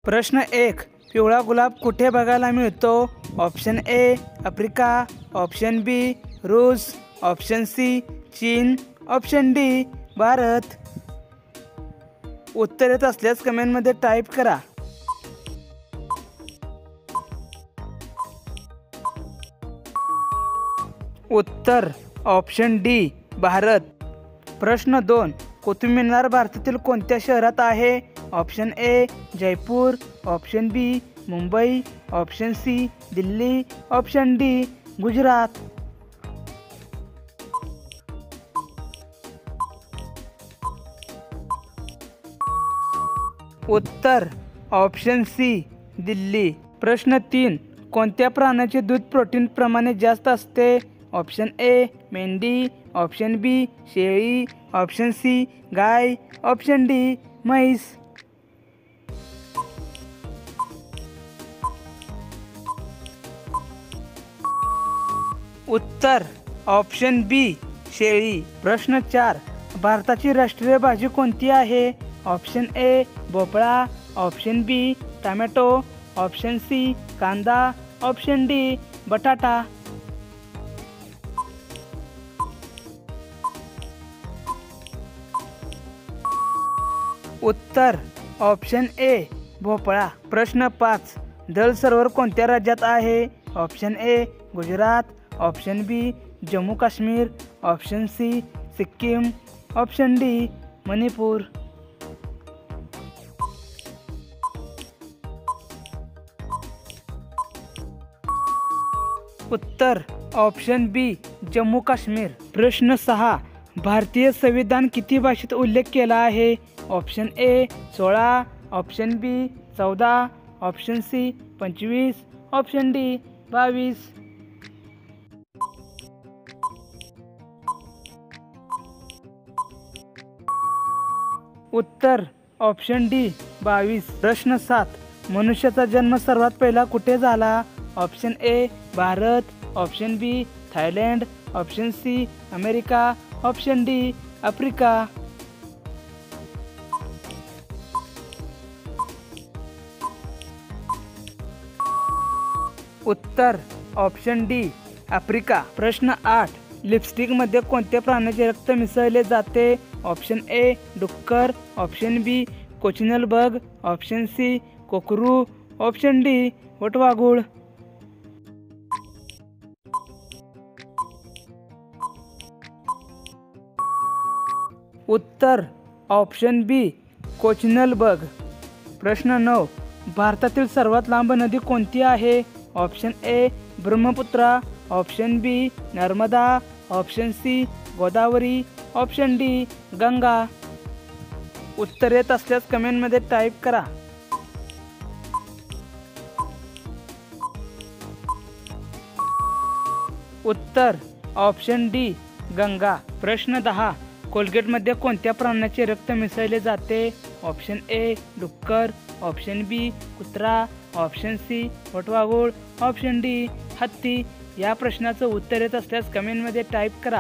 प्रश्न 1. पिवळा गुलाब कुठे बघायला मिळतो? ऑप्शन ए आफ्रिका, ऑप्शन बी रूस, ऑप्शन सी चीन, ऑप्शन डी भारत. उत्तर येत असल्यास कमेंटमध्ये टाईप करा. उत्तर ऑप्शन डी भारत. प्रश्न 2. कुतुब मिनार भारतातील कोणत्या शहरात आहे? Option A Jaipur, option B Mumbai, option C Delhi, option D Gujarat. उत्तर ऑप्शन सी दिल्ली. प्रश्न 3. कोणत्या प्राण्याचे दूध प्रोटीन प्रमाणे जास्त असते? ऑप्शन ए मेंढी, ऑप्शन बी शेळी, ऑप्शन सी गाय, ऑप्शन डी म्हैस. उत्तर ऑप्शन बी शेळी. प्रश्न 4. भारताची राष्ट्रीय भाजी कोणती आहे? ऑप्शन ए भोपळा, ऑप्शन बी टोमॅटो, ऑप्शन सी कांदा, ऑप्शन डी बटाटा. उत्तर ऑप्शन ए भोपळा. प्रश्न 5. दल सरोवर कोणत्या राज्यात आहे? Option A Gujarat, option B Jammu Kashmir, option C Sikkim, option D Manipur. उत्तर ऑप्शन बी जम्मू काश्मीर. प्रश्न 6. भारतीय संविधान किती भाषेत उल्लेख केला आहे? Option A 16, option B 14, option C 25, option D 22. उत्तर ऑप्शन डी 22. प्रश्न 7. मनुष्याचा जन्म सर्वात पहिला कुठे झाला? Option A Bharat, option B Thailand, option C America, option D Africa. उत्तर ऑप्शन डी आफ्रिका. प्रश्न 8. लिपस्टिकमध्ये कोणत्या प्राण्याचे रक्त मिसळले जाते? ऑप्शन ए डुक्कर, ऑप्शन बी कोचिनल बग, ऑप्शन सी कोकरू, ऑप्शन डी वटवाघूळ. उत्तर ऑप्शन बी कोचिनल बग. प्रश्न 9. भारतातील सर्वात लांब नदी कोणती आहे? Option A Brahmaputra, option B Narmada, option C Godavari, option D Ganga. उत्तर येत असल्यास कमेंटमध्ये टाईप करा. उत्तर ऑप्शन डी गंगा. प्रश्न 10. कोलगेटमध्ये कोणत्या प्राण्याचे रक्त मिसळले जाते? ऑप्शन ए डुक्कर, ऑप्शन बी कुत्रा, ऑप्शन सी वटवाघूळ, ऑप्शन डी हत्ती. या प्रश्नाचं उत्तर येत असल्यास कमेंटमध्ये टाईप करा.